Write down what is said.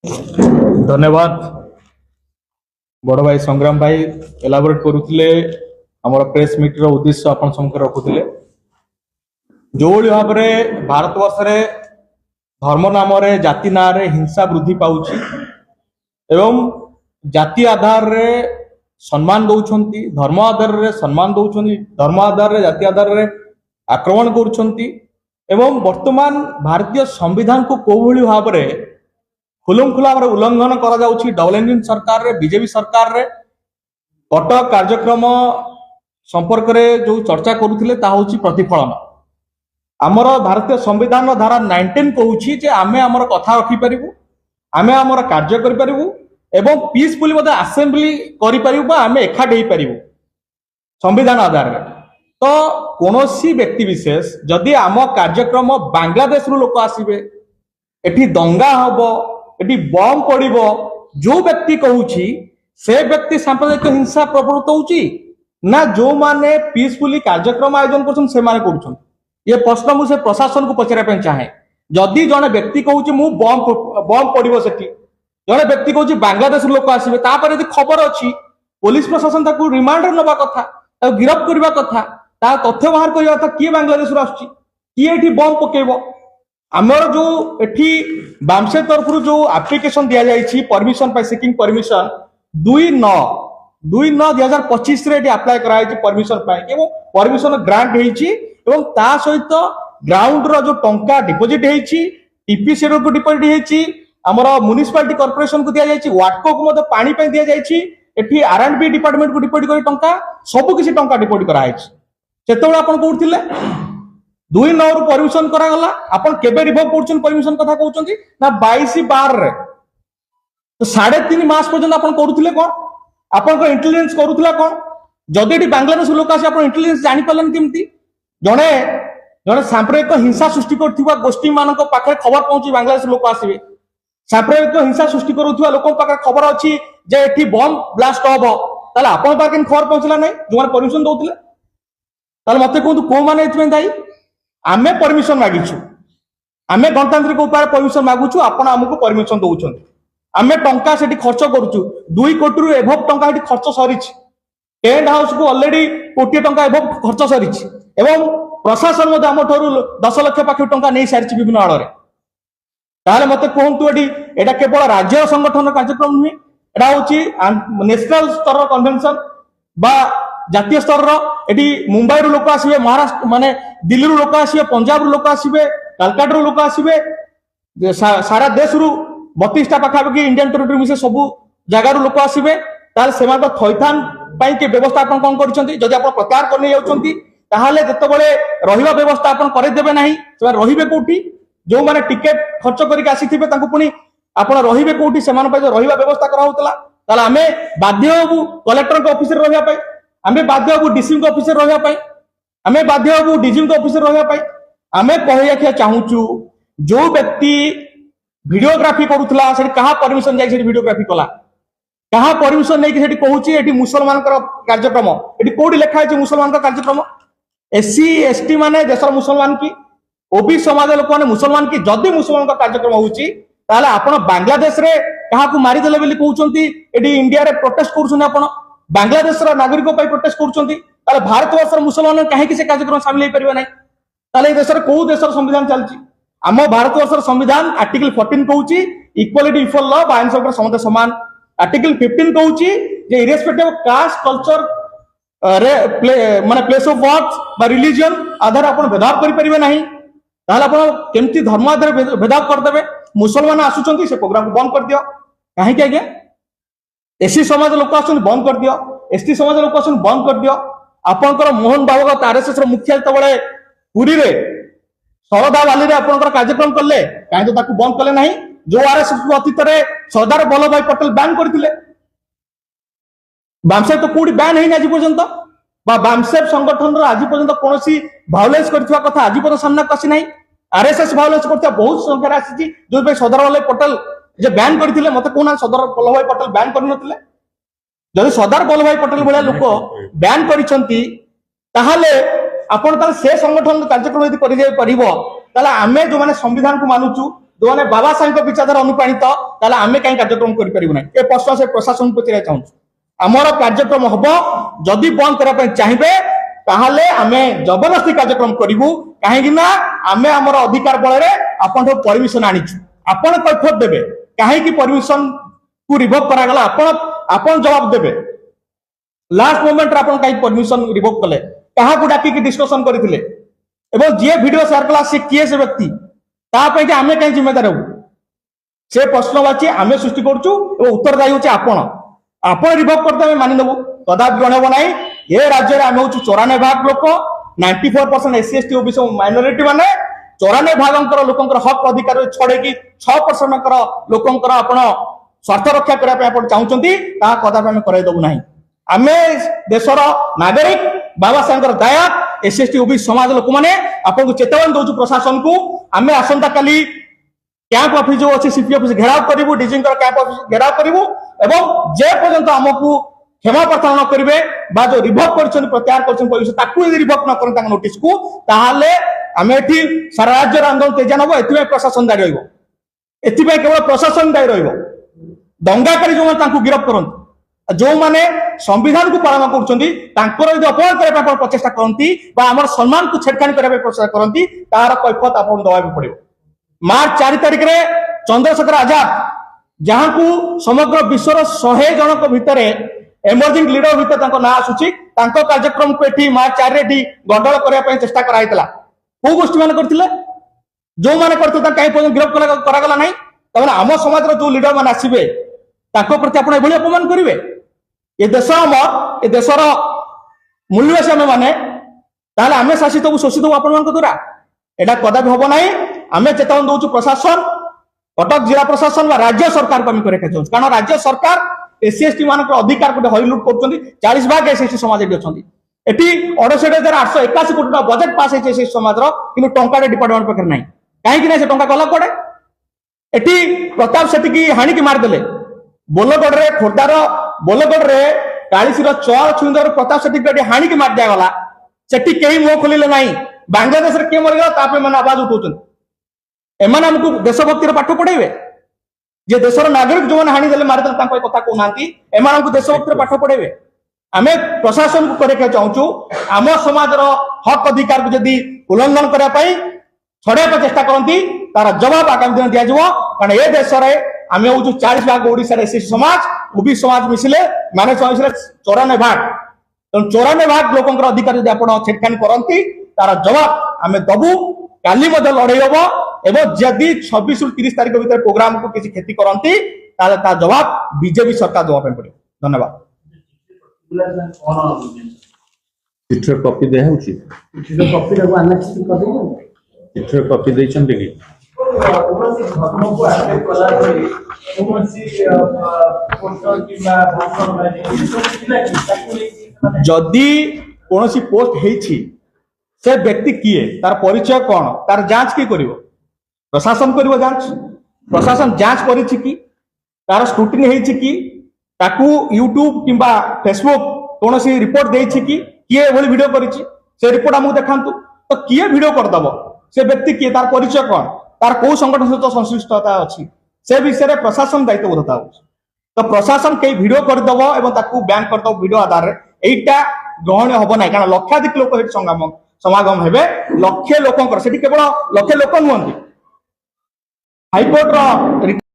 धन्यवाद बड़ भाई संग्राम भाई एलाबोरेट करुले आमर प्रेस मीट उद्देश्य आपण सम्मुख रखुले जो भाव में भारत वर्ष रे धर्म नाम जाति ना हिंसा वृद्धि पाउछि एवं जाति आधार रे सम्मान दौरान धर्म आधार रे सम्मान दौरान धर्म आधार रे जाति आधार रे आक्रमण करुछंती एवं वर्तमान भारतीय संविधान को कोभली भाव रे खुलमखुला भाव उल्लंघन करा जाउछि डबल इंजिन सरकार रे बीजेपी सरकार रे कटक कार्यक्रम संपर्क रे जो चर्चा करुथिले ता होछि प्रतिफलन आमर भारतीय संविधान धारा 19 कहूछि जे आमे आमर कथा रखि परिबु आमे आमर कार्य करि परिबु एवं पीसफुली मते असेंबली करि परिबु आमे एखाड हेइ परिबु संविधान आधार रे तो कोनोसी व्यक्ति विशेष जदि आम कार्यक्रम बांग्लादेश रु लोक आसीबे एठी दंगा हबो एठी बम पड़िबो जो व्यक्ति कहूछि से व्यक्ति सांप्रदायिक हिंसा प्रवृत्त होउछि ना जो माने पीसफुली कार्यक्रम आयोजन करछन से माने करछन ये प्रश्न मु से प्रशासन को पचरा पे चाहे जदि जने व्यक्ति कहूछि मु बम पड़िबो सेठी जने व्यक्ति कहूछि बांग्लादेश लोक आसीबे तापर यदि खबर अछि पुलिस प्रशासन ताकू रिमांड नबा कथा ता गिरफ्त करबा कथा ता तथ्य बाहर करबा कथा किए बांग्लादेश रु आछि किए एठी बम पकेबो आमर जो एठी बामसे तरफ जो एप्लिकेशन दिया जाइछि परमिशन पाइ सेकिंग परमिशन 2/9/2025 रे अप्लाई करा जाइछि परमिशन पाइ एवं परमिशन ग्रांट हेइछि एवं ता सहित ग्राउंड रो जो टंका डिपॉजिट हेइछि टीपीसी रो डिपॉजिट हेइछि हमर म्युनिसिपैलिटी कॉर्पोरेशन को दिया जाइछि वाटको को मते पानी पे दिया जाइछि एठी आरएंडबी डिपार्टमेंट को डिपॉजिट करी टंका सब किछि टंका डिपॉजिट करा जाइछि सेतेबेला आपण कोउथिले 2/9 रु परमिशन करा गला आपण केबे रिवोक करछन परमिशन कथा कहउछंती ना 22/12 रे तो 3.5 मास पर्यंत आपण करूथिले कोन आपण को इंटेलिजेंस करूथिला कोन जदि एठी बांग्लादेश लोक आसी आपण इंटेलिजेंस जानि पालन केमती जने जने सांप्रदायिक हिंसा सृष्टि करथिबा गोष्ठी मानक पाखे खबर पहुंची बांग्लादेश लोक आसीबे सांप्रदायिक हिंसा सृष्टि करूथिबा लोक पाखे खबर अछि जे एठी बम ब्लास्ट होबो ताले आपण पाखे खबर पहुंचला नै जो माने परमिशन दउथिले ताले मते कोन को माने इतमे दाई आमे परमिशन मागिछु आमे गणतांत्रिक उपाय परमिशन मागुछु आपण हमकु परमिशन दउछन आमे टंका सेठी खर्च करूछु 2 कोटी रु एभव टंका सेठी खर्च सरिछि टेंट हाउस को ऑलरेडी कोटी टंका एभव खर्च सरिछि एवं प्रशासन मध्ये हम ठरू 10 लाख पाखे टंका नै सारिछि विभिन्न आड़े ताले मते कोहंतु एडी एटा केवल राज्य संगठन कार्यक्रम नुहे एटा होछि नेशनल स्तर कन्वेंशन बा जातीय स्तर एटी मुंबई रु लोक आसीबे महाराष्ट्र माने दिल्ली रु लोक आसीबे पंजाब रु लोक आसीबे कलकत्ता रु लोक आसीबे सारा देश रु 32 टा पाखापाखि इंडियन टेरिटरी मिसे सब जगह रु लोक आसीबे ताल सेमान थैथान पाई के व्यवस्था आपण कोन करछंती जदि आपण प्रचार करने जाउछंती ताहाले जतबेले रहिबा व्यवस्था आपण करे देबे नाही से रहिबे कोठी जो माने टिकट खर्च करिक आसीथिबे तांको पुनी आपण रहिबे कोठी सेमान पाई रहिबा व्यवस्था करा होतला ताले हमें बाध्य होबु कलेक्टर के ऑफिस रे रहिबा पाई आमे बाध्य होबु डीसी के ऑफिस रे रहिबा पाई आमे बाध्य होबु डीजी के ऑफिस रे रहिबा पाई आमे कहया के चाहूचु जो व्यक्ति वीडियोग्राफी करूथला सेठी कहा परमिशन जाई सेठी वीडियोग्राफी कला कहा परमिशन नै कि सेठी कहूची एठी मुसलमान कर कार्यक्रम एठी कोडी लेखा है मुसलमान का कार्यक्रम एससी एसटी माने देशर मुसलमान की ओबी समाज लोक माने मुसलमान की जदि मुसलमान का कार्यक्रम होउची ताले आपण बांग्लादेश रे कहा को मारी देले बेली कहउचंती एठी इंडिया रे प्रोटेस्ट करूछन आपण बांग्लादेश रा नागरिक पई प्रोटेस्ट करूछंती ताले भारत वर्ष मुसलमान काहे कि से कार्यक्रम शामिल हे परिबा नै ताले देश रे को देशर संविधान चलची आम भारत वर्ष संविधान आर्टिकल 14 कहूची इक्वालिटी बिफोर लॉ आईन सब समस्त समान आर्टिकल 15 कहूची जे इरेस्पेक्टिव ऑफ कास्ट कल्चर माने प्लेस ऑफ वर्क बा रिलीजन आधार आपण भेदभाव करि परिबे नाही ताले आपण केमती धर्म आधार भेदभाव कर देबे मुसलमान आसुचंती से प्रोग्राम को बंद कर दियो काहे कि आगे एससी समाज लोक आसन बंद कर दियो एसटी समाज लोक आसन बंद कर दियो आपनकर मोहन भागवत आरएसएस रो मुखिया तबळे पुरी रे सरदा वाली रे आपनकर कार्यक्रम करले काहे तो ताकू बंद करले नाही जो आरएसएस को अतीत रे सरदार वल्लभ भाई पटेल बैन करथिले बामसेफ तो कोडी बैन हेइ ना आज पर्यंत बा बामसेफ संगठन रो आज पर्यंत कोनोसी वायलेंस करथिवा कथा आज पर्यंत सामना कसी नाही आरएसएस वायलेंस करथिया बहुत संख्या आसीची जो भाई सरदार वल्लभ पटेल जे बैन करथिले मते कोना सरदार वल्लभ भाई पटेल बैन करन नथिले जदि सरदार वल्लभ भाई पटेल भलिया लोक बैन करिसंती ताहाले आपण ताल से संगठन कार्यक्रम यदि करि जाय परिबो ताला आमे जो माने संविधान को मानुचु जो मैंने बाबा साहेब विचारधारा अनुप्राणित ताले आमे कहीं कार्यक्रम कर परिबु नै ए प्रश्न से प्रशासन पचरा चाहूँ आमर कार्यक्रम हम जदि बंद करने चाहिए ताहले आमे जबरदस्ती कार्यक्रम करूँ कहीं आमे आमर अधिकार बल आपन परमिशन आनीचु आपन कैफियत देबे कहीं परमिशन को रिवोक करागला आपन जवाब देबे लास्ट मोमेंट रे आपन कहीं परमिशन रिवोक कले कहा को डाकी की डिस्कशन करथिले एवं जे वीडियो शेयर कला से किए से व्यक्ति ता पे आमे कहीं जिम्मेदार हो से प्रश्नवाची आमे सृष्टि करछु एवं उत्तरदायी होचे आपन रिवोक करते आमे मानि नेबु कदापि ग्रहण हो नाही ए राज्य रे आमे होछु 94% लोक 94% एससी एसटी ओबीसी माइनॉरिटी माने 94% लोकंकर हक अधिकार छड़े कि 6% लोकंकर आपण स्वार्थ रक्षा करबा पे आपण चाहउचंती ता कदापि आमे कराइ दबु नाही आमे देशर नागरिक बाबा साहेब दया एससी एसटी ओबीसी समाज लोक माने आपन चेतावनी दउछु प्रशासन को आमे आसंता काली कैंप ऑफिस जो अच्छे सीपी ऑफिस घेराव करू डीजी कैंप ऑफिस घेराव करू एवं जे पर्यंत आमको क्षमा प्रार्थना न करेंगे जो रिभोक कर प्रत्याहार कर रिभोक न कर नोटिस को ताहले आम एठी सारा राज्य आंदोलन तेजा नब ए प्रशासन दायी रही केवल प्रशासन दायी रही दंगाकारी जो गिरफ्त करते जो मैंने संविधान को पालन कर अपमान करने प्रचेषा करती आम सम्मान को छेड़खानी करने प्रचेषा करती तार कैफत आप दवा पड़ो मार्च 4 तारिख में चंद्रशेखर आजाद जहां को समग्र विश्वर 100 जन भितर एमर्जिंग लीडर भितर ना आसूची कार्यक्रम को एठी मार्च 4 रे गंडल करने चेष्टा कराइतला को गोष्ठी मान करथिले जो माने करथे कहीं गिरफ्त करागला नहीं तमाने आम समाज जो लीडर मान आसीबे ताको प्रति आपण एभली अपमान करिवे ए देश हमर ए देशर मूल्यवासी आमे माने ताले आमे शासित हो शोषित हो आपण मान द्वारा एटा कदापि हबो नाही आमे चेतावनी दउछु प्रशासन कटक जिला प्रशासन राज्य सरकार को करे कारण राज्य सरकार एससी एसटी मान अधिकार को हरिलुट कर 40% एससी एसटी समाज एटी 68,881 कोटी बजेट पास है समाज कि टंका डिपार्टमेंट पाखे ना कहीं से टंका गला कड़े एटी प्रताप सेठी की हाणी की मारदेले बोलगढ़ रे खोर्धार बोलगढ़ रे कालीसीर चौर छुंदर प्रताप सेठी की हाणी की मार दिया गला सेठी कहीं मुह खोलिले नहीं बांग्लादेश रे के मरगला तापे माने आवाज उठाउछन एमाने हमको देशभक्तिर पाठ पढ़ेबे जे देशर नागरिक जो मैंने हाणी देले मारदेले तांको कथा को नांती एमान को देशभक्तिर पाठ पढ़ेबे आमे प्रशासन को करे चाहूचु आम समाजर हक अधिकार को यदि उल्लंघन करने पाई छड़ाइबा चेष्टा करती तार जवाब आगामी दिन दिया कारण ए देश में आम हूँ 40% ओडिशा एससी समाज ओबीसी समाज मिसिले माने 94% तेणु 94% लोकंकर अधिकार यदि आप छेड़खानी करती तार जवाब आम दबु काली लड़े हम एवं जदि 26 ରୁ 30 तारीख भीतर प्रोग्राम को किसी क्षति करती जवाब बीजेपी सरकार देवा पड़े धन्यवाद चिठर कॉपी दे होची चिठर कॉपी रे आना चिठर कर दे चिठर कॉपी दे छन देखि कोनसी घटना को आटे कला रे कोनसी पोस्टर किबा भाषण जदि कोनसी पोस्ट हेछि से व्यक्ति किए तार परिचय कौन तार जांच किए करिवो प्रशासन करिवो जांच प्रशासन जांच करिछि कि तार स्क्रूटिनी हेछि कि ताकू यूट्यूब किंबा फेसबुक कौन सी रिपोर्ट देछि कि किए एभली वीडियो करिछि से रिपोर्ट हमहु देखांतु तो किए वीडियो कर दबो से व्यक्ति किए तार परिचय कौन तार को संगठन सहित संश्लिष्टता अछि से विषय रे प्रशासन दायित्वबोधता अछि तो प्रशासन कई वीडियो कर दबो एवं ताकू बैन कर दबो वीडियो आधार रे एटा ग्रहण हबो नै कारण लक्षाधिक लोक हेठ समागम हेबे लक्ष लोकंकर सेठी केवल लक्ष लोक नुहंती हाईकोर्ट रो